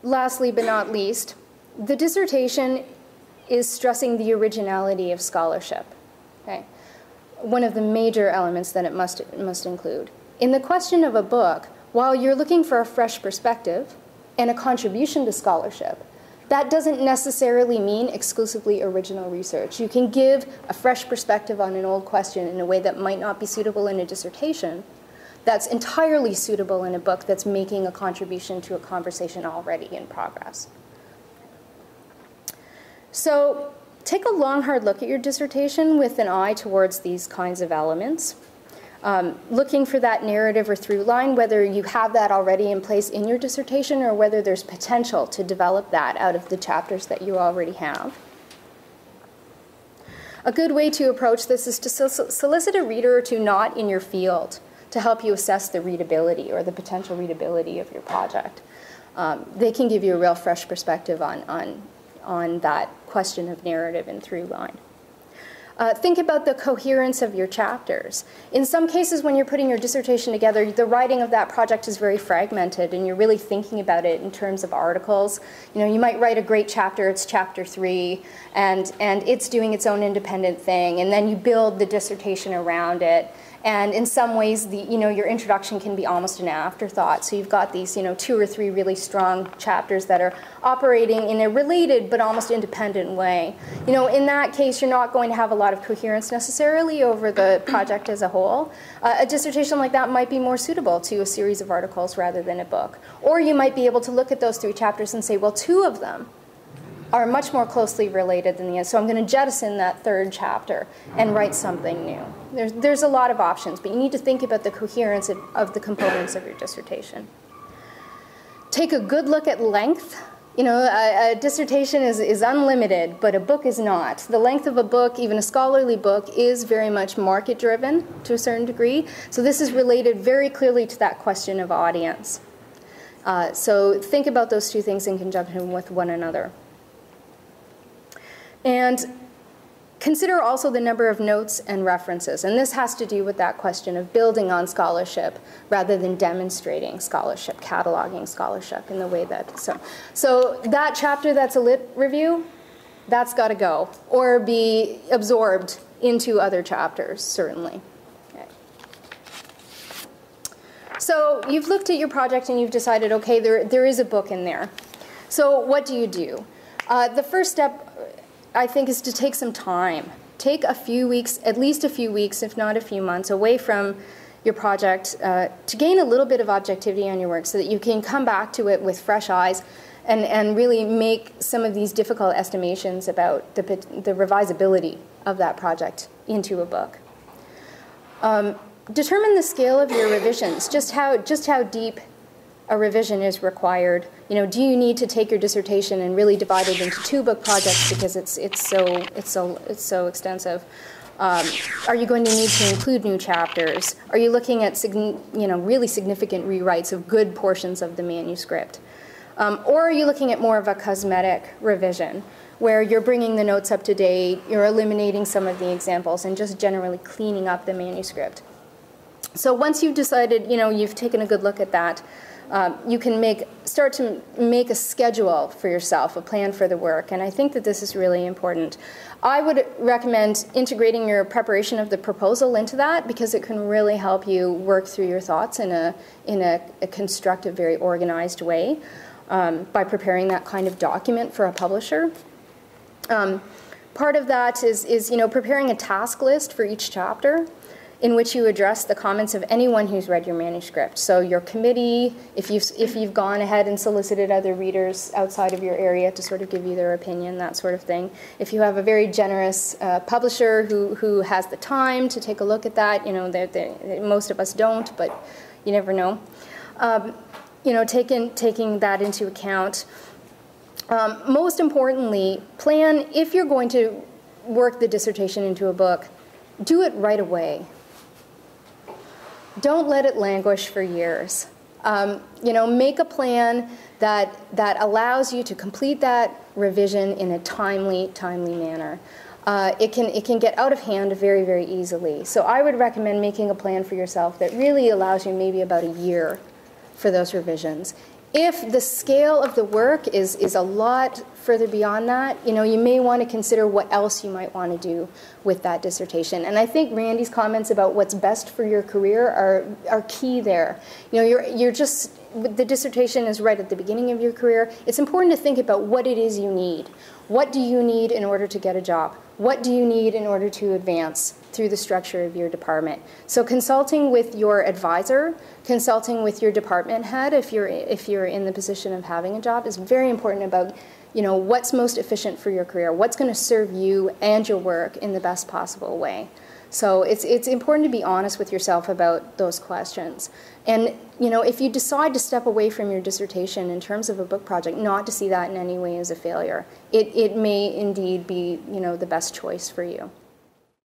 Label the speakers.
Speaker 1: lastly but not least, the dissertation is stressing the originality of scholarship. Okay? One of the major elements that it must include. In the question of a book, while you're looking for a fresh perspective and a contribution to scholarship, that doesn't necessarily mean exclusively original research. You can give a fresh perspective on an old question in a way that might not be suitable in a dissertation, that's entirely suitable in a book that's making a contribution to a conversation already in progress. So take a long, hard look at your dissertation with an eye towards these kinds of elements. Looking for that narrative or through line, whether you have that already in place in your dissertation or whether there's potential to develop that out of the chapters that you already have. A good way to approach this is to solicit a reader or two not in your field to help you assess the readability or the potential readability of your project. They can give you a real fresh perspective on that question of narrative and through line. Think about the coherence of your chapters. In some cases, when you're putting your dissertation together, the writing of that project is very fragmented, and you're really thinking about it in terms of articles. You know, you might write a great chapter, it's chapter 3, and it's doing its own independent thing, and then you build the dissertation around it. And in some ways, your introduction can be almost an afterthought. So you've got these 2 or 3 really strong chapters that are operating in a related but almost independent way. In that case, you're not going to have a lot of coherence necessarily over the project as a whole. A dissertation like that might be more suitable to a series of articles rather than a book. Or you might be able to look at those 3 chapters and say, well, 2 of them are much more closely related than the other. So I'm going to jettison that 3rd chapter and write something new. There's a lot of options, but you need to think about the coherence of the components of your dissertation. Take a good look at length. A dissertation is unlimited, but a book is not. The length of a book, even a scholarly book, is very much market-driven to a certain degree. So this is related very clearly to that question of audience. So think about those 2 things in conjunction with one another. And consider also the number of notes and references. And this has to do with that question of building on scholarship rather than demonstrating scholarship, cataloging scholarship in the way that. So that chapter that's a lit review, that's got to go or be absorbed into other chapters, certainly. Okay. So you've looked at your project and you've decided, okay, there is a book in there. So what do? The first step, I think, is to take some time. Take a few weeks, at least a few weeks, if not a few months, away from your project to gain a little bit of objectivity on your work so that you can come back to it with fresh eyes and really make some of these difficult estimations about the revisability of that project into a book. Determine the scale of your revisions, just how deep a revision is required. Do you need to take your dissertation and really divide it into 2 book projects because it's so extensive? Are you going to need to include new chapters? Are you looking at really significant rewrites of good portions of the manuscript? Or are you looking at more of a cosmetic revision where you're bringing the notes up to date, you're eliminating some of the examples, and just generally cleaning up the manuscript? So once you've decided, you've taken a good look at that, you can start to make a schedule for yourself, a plan for the work, and I think that this is really important. I would recommend integrating your preparation of the proposal into that because it can really help you work through your thoughts in a constructive, very organized way by preparing that kind of document for a publisher. Part of that is preparing a task list for each chapter in which you address the comments of anyone who's read your manuscript. So your committee, if you've gone ahead and solicited other readers outside of your area to sort of give you their opinion, that sort of thing. If you have a very generous publisher who has the time to take a look at that, most of us don't, but you never know. Taking that into account. Most importantly, plan, if you're going to work the dissertation into a book, do it right away. Don't let it languish for years. Make a plan that allows you to complete that revision in a timely manner. It can get out of hand very, very easily. So I would recommend making a plan for yourself that really allows you maybe about a year for those revisions. If the scale of the work is a lot further beyond that, you may want to consider what else you might want to do with that dissertation. And I think Randy's comments about what's best for your career are key there. You're just, the dissertation is right at the beginning of your career. It's important to think about what it is you need. What do you need in order to get a job? What do you need in order to advance through the structure of your department? So consulting with your advisor, consulting with your department head, if you're in the position of having a job, is very important about what's most efficient for your career, what's going to serve you and your work in the best possible way. So it's important to be honest with yourself about those questions. And if you decide to step away from your dissertation in terms of a book project, not to see that in any way as a failure. It may indeed be the best choice for you.